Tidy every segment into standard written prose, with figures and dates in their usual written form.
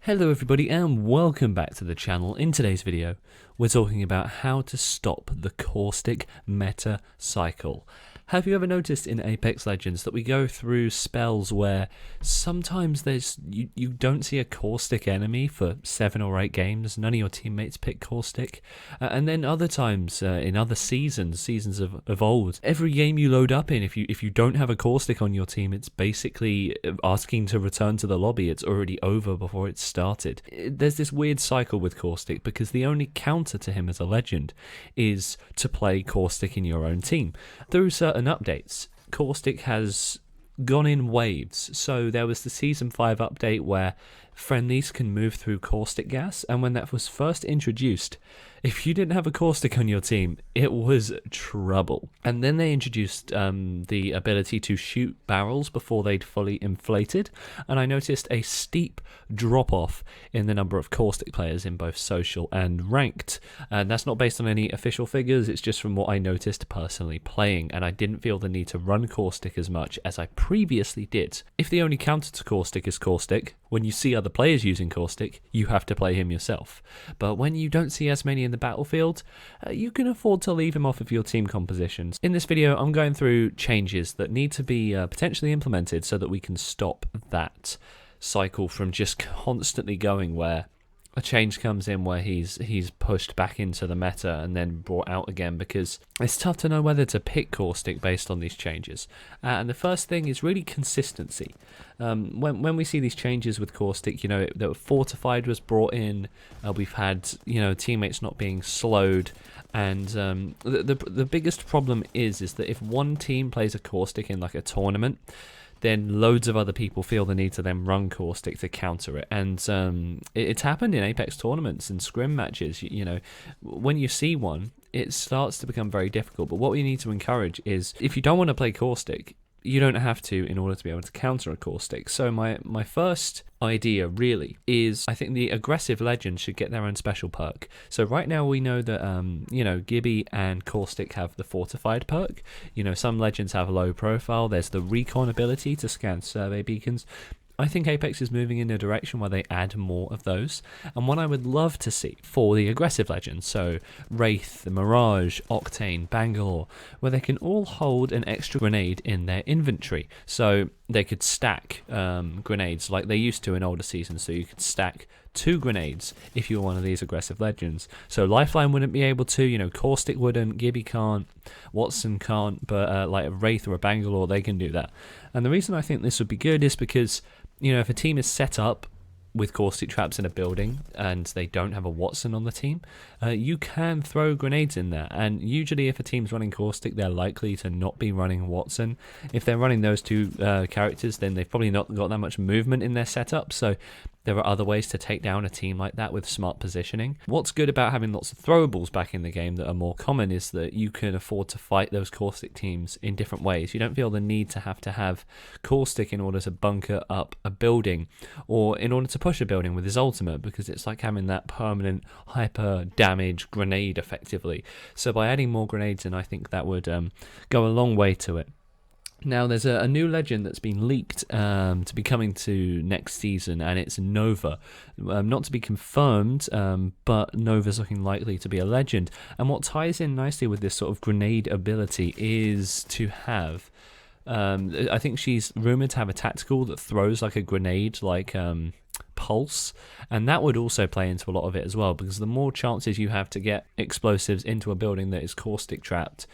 Hello everybody and welcome back to the channel. In today's video we're talking about how to stop the Caustic Meta cycle. Have you ever noticed in Apex Legends that we go through spells where sometimes you don't see a Caustic enemy for 7 or 8 games, none of your teammates pick Caustic, and then other times in other seasons of old, every game you load up in, if you don't have a Caustic on your team, it's basically asking to return to the lobby. It's already over before it started. There's this weird cycle with Caustic because the only counter to him as a legend is to play Caustic in your own team. Through certain updates, Caustic has gone in waves. So there was the Season 5 update where friendlies can move through Caustic gas, and when that was first introduced, if you didn't have a Caustic on your team, it was trouble. And then they introduced the ability to shoot barrels before they'd fully inflated, and I noticed a steep drop-off in the number of Caustic players in both social and ranked. And that's not based on any official figures, it's just from what I noticed personally playing, and I didn't feel the need to run Caustic as much as I previously did. If the only counter to Caustic is Caustic, when you see other players using Caustic, you have to play him yourself. But when you don't see as many in the battlefield, you can afford to leave him off of your team compositions. In this video, I'm going through changes that need to be potentially implemented so that we can stop that cycle from just constantly going where a change comes in where he's pushed back into the meta and then brought out again, because it's tough to know whether to pick Caustic based on these changes. And the first thing is really consistency. When we see these changes with Caustic, that Fortified was brought in, we've had teammates not being slowed, and the biggest problem is that if one team plays a Caustic in like a tournament, then loads of other people feel the need to then run Caustic to counter it. And it's happened in Apex tournaments and scrim matches. When you see one, it starts to become very difficult. But what we need to encourage is, if you don't want to play Caustic, you don't have to in order to be able to counter a Caustic. So my first idea really is, I think the aggressive legends should get their own special perk. So right now we know that Gibby and Caustic have the Fortified perk. Some legends have low profile. There's the recon ability to scan survey beacons. I think Apex is moving in a direction where they add more of those, and what I would love to see for the aggressive legends, so Wraith, the Mirage, Octane, Bangalore, where they can all hold an extra grenade in their inventory, so they could stack grenades like they used to in older seasons, so you could stack 2 grenades if you were one of these aggressive legends. So Lifeline wouldn't be able to, Caustic wouldn't, Gibby can't, Watson can't, but like a Wraith or a Bangalore, they can do that. And the reason I think this would be good is because if a team is set up with Caustic traps in a building and they don't have a Watson on the team, you can throw grenades in there, and usually if a team's running Caustic, they're likely to not be running Watson. If they're running those 2 characters, then they've probably not got that much movement in their setup, so there are other ways to take down a team like that with smart positioning. What's good about having lots of throwables back in the game that are more common is that you can afford to fight those Caustic teams in different ways. You don't feel the need to have Caustic in order to bunker up a building or in order to push a building with his ultimate, because it's like having that permanent hyper damage grenade effectively. So by adding more grenades in, I think that would go a long way to it. Now, there's a new legend that's been leaked to be coming to next season, and it's Nova. Not to be confirmed, but Nova's looking likely to be a legend. And what ties in nicely with this sort of grenade ability is to have, I think she's rumoured to have a tactical that throws like a grenade, like Pulse, and that would also play into a lot of it as well, because the more chances you have to get explosives into a building that is Caustic trapped,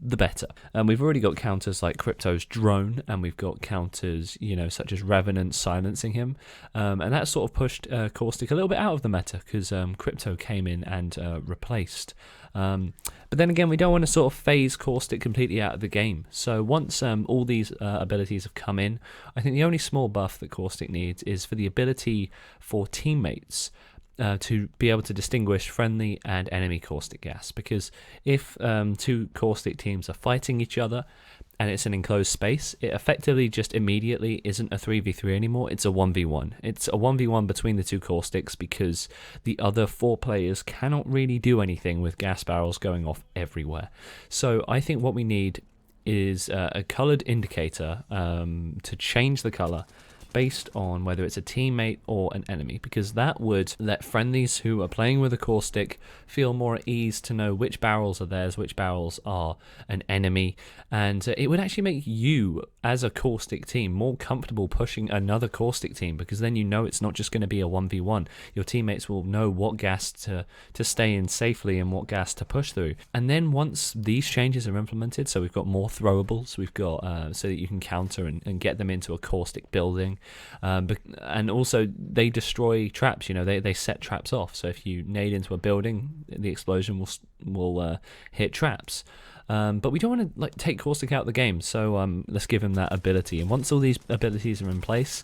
the better. And we've already got counters like Crypto's drone, and we've got counters, such as Revenant silencing him, and that sort of pushed Caustic a little bit out of the meta, because Crypto came in and replaced. But then again, we don't want to sort of phase Caustic completely out of the game. So once all these abilities have come in, I think the only small buff that Caustic needs is for the ability for teammates to be able to distinguish friendly and enemy Caustic gas, because if 2 Caustic teams are fighting each other and it's an enclosed space, it effectively just immediately isn't a 3v3 anymore, it's a 1v1. It's a 1v1 between the 2 Caustics, because the other 4 players cannot really do anything with gas barrels going off everywhere. So I think what we need is a coloured indicator to change the colour based on whether it's a teammate or an enemy, because that would let friendlies who are playing with a caustic feel more at ease to know which barrels are theirs, which barrels are an enemy, and it would actually make you as a caustic team more comfortable pushing another caustic team, because then you know it's not just going to be a 1v1. Your teammates will know what gas to stay in safely and what gas to push through. And then once these changes are implemented, so we've got more throwables, we've got so that you can counter and get them into a caustic building, and also they destroy traps. They set traps off, so if you nade into a building, the explosion will hit traps. But we don't want to take caustic out of the game, so let's give him that ability. And once all these abilities are in place,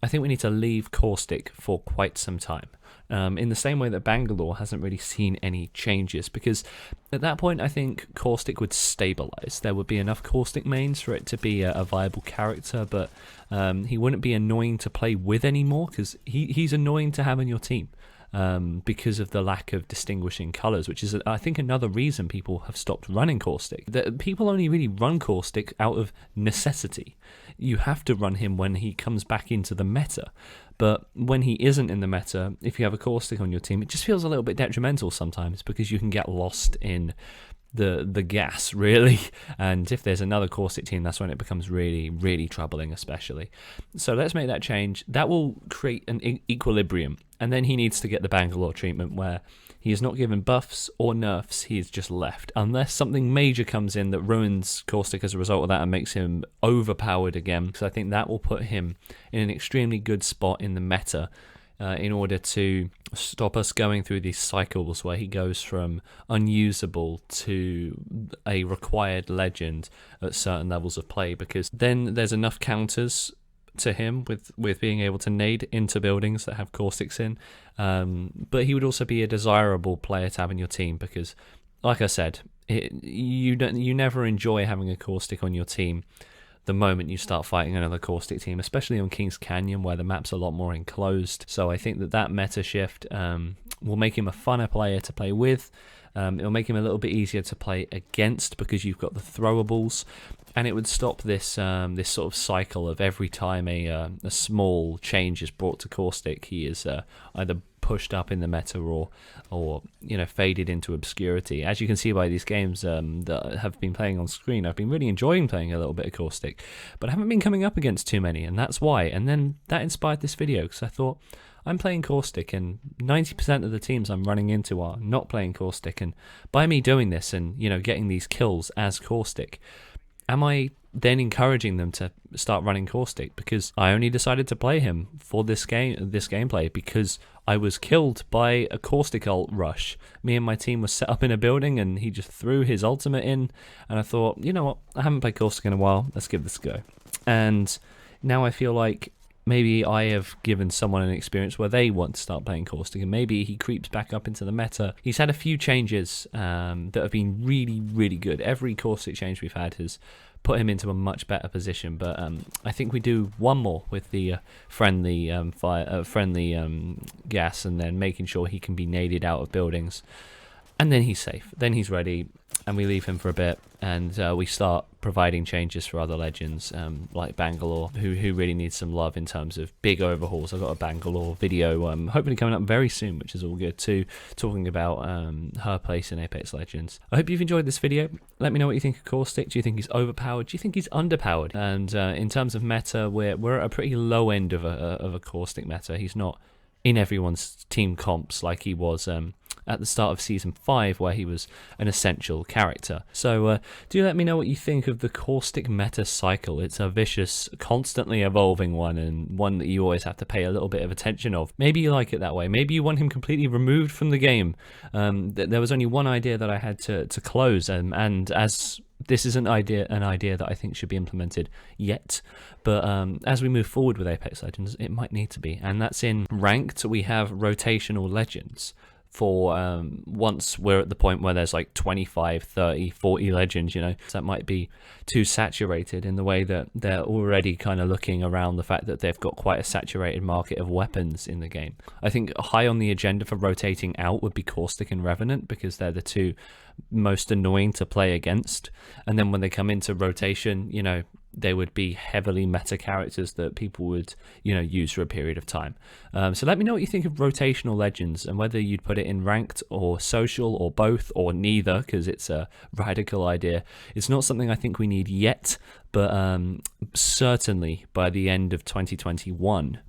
I think we need to leave caustic for quite some time. In the same way that Bangalore hasn't really seen any changes, because at that point I think caustic would stabilize. There would be enough caustic mains for it to be a viable character, but he wouldn't be annoying to play with anymore, because he's annoying to have in your team. Because of the lack of distinguishing colours, which is, I think, another reason people have stopped running caustic. People only really run caustic out of necessity. You have to run him when he comes back into the meta, but when he isn't in the meta, if you have a caustic on your team, it just feels a little bit detrimental sometimes, because you can get lost in the gas, really, and if there's another caustic team, that's when it becomes really, really troubling, especially. So let's make that change. That will create an equilibrium, and then he needs to get the Bangalore treatment, where he is not given buffs or nerfs, he is just left, unless something major comes in that ruins caustic as a result of that and makes him overpowered again. So I think that will put him in an extremely good spot in the meta, in order to stop us going through these cycles where he goes from unusable to a required legend at certain levels of play, because then there's enough counters to him with being able to nade into buildings that have caustics in, but he would also be a desirable player to have in your team, because like I said, you never enjoy having a caustic on your team the moment you start fighting another caustic team, especially on King's Canyon, where the map's a lot more enclosed. So I think that meta shift will make him a funner player to play with. It'll make him a little bit easier to play against, because you've got the throwables, and it would stop this this sort of cycle of every time a small change is brought to caustic, he is either pushed up in the meta or faded into obscurity. As you can see by these games that have been playing on screen, I've been really enjoying playing a little bit of caustic, but I haven't been coming up against too many, and that's why. And then that inspired this video, because I thought, I'm playing caustic and 90% of the teams I'm running into are not playing caustic, and by me doing this and getting these kills as caustic, am I then encouraging them to start running caustic? Because I only decided to play him for this gameplay because I was killed by a caustic ult rush. Me and my team was set up in a building and he just threw his ultimate in, and I thought, you know what, I haven't played caustic in a while, let's give this a go. And now I feel like maybe I have given someone an experience where they want to start playing caustic, and maybe he creeps back up into the meta. He's had a few changes that have been really, really good. Every caustic change we've had has put him into a much better position, but I think we do one more with the friendly gas, and then making sure he can be naded out of buildings, and then he's safe, then he's ready, and we leave him for a bit, and we start providing changes for other legends, like Bangalore, who really needs some love in terms of big overhauls. I've got a Bangalore video hopefully coming up very soon, which is all good too, talking about her place in Apex Legends. I hope you've enjoyed this video. Let me know what you think of Caustic. Do you think he's overpowered? Do you think he's underpowered? And in terms of meta, we're at a pretty low end of a Caustic meta. He's not in everyone's team comps like he was at the start of Season 5, where he was an essential character. So do let me know what you think of the Caustic Meta cycle. It's a vicious, constantly evolving one, and one that you always have to pay a little bit of attention of. Maybe you like it that way. Maybe you want him completely removed from the game. There was only one idea that I had to close, and as this isn't an idea that I think should be implemented yet, but as we move forward with Apex Legends, it might need to be, and that's in Ranked. We have rotational legends for once we're at the point where there's like 25, 30, 40 legends, so that might be too saturated in the way that they're already kind of looking around the fact that they've got quite a saturated market of weapons in the game. I think high on the agenda for rotating out would be Caustic and Revenant, because they're the two most annoying to play against, and then when they come into rotation, they would be heavily meta characters that people would, use for a period of time. So let me know what you think of rotational legends and whether you'd put it in ranked or social or both or neither, because it's a radical idea. It's not something I think we need yet, but certainly by the end of 2021,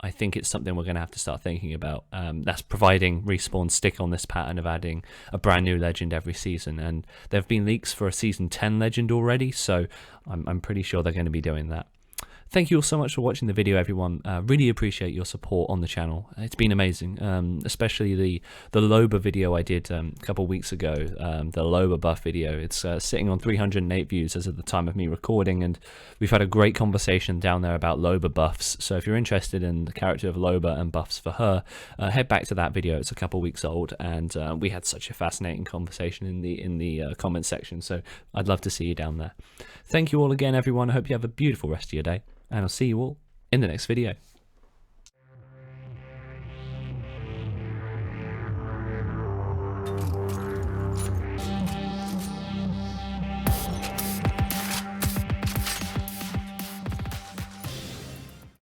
I think it's something we're going to have to start thinking about. That's providing Respawn stick on this pattern of adding a brand new legend every season. And there have been leaks for a Season 10 legend already, so I'm pretty sure they're going to be doing that. Thank you all so much for watching the video, everyone. Really appreciate your support on the channel. It's been amazing, especially the Loba video I did a couple weeks ago, the Loba buff video. It's sitting on 308 views as of the time of me recording, and we've had a great conversation down there about Loba buffs. So if you're interested in the character of Loba and buffs for her, head back to that video. It's a couple weeks old, and we had such a fascinating conversation in the comment section. So I'd love to see you down there. Thank you all again, everyone. I hope you have a beautiful rest of your day, and I'll see you all in the next video.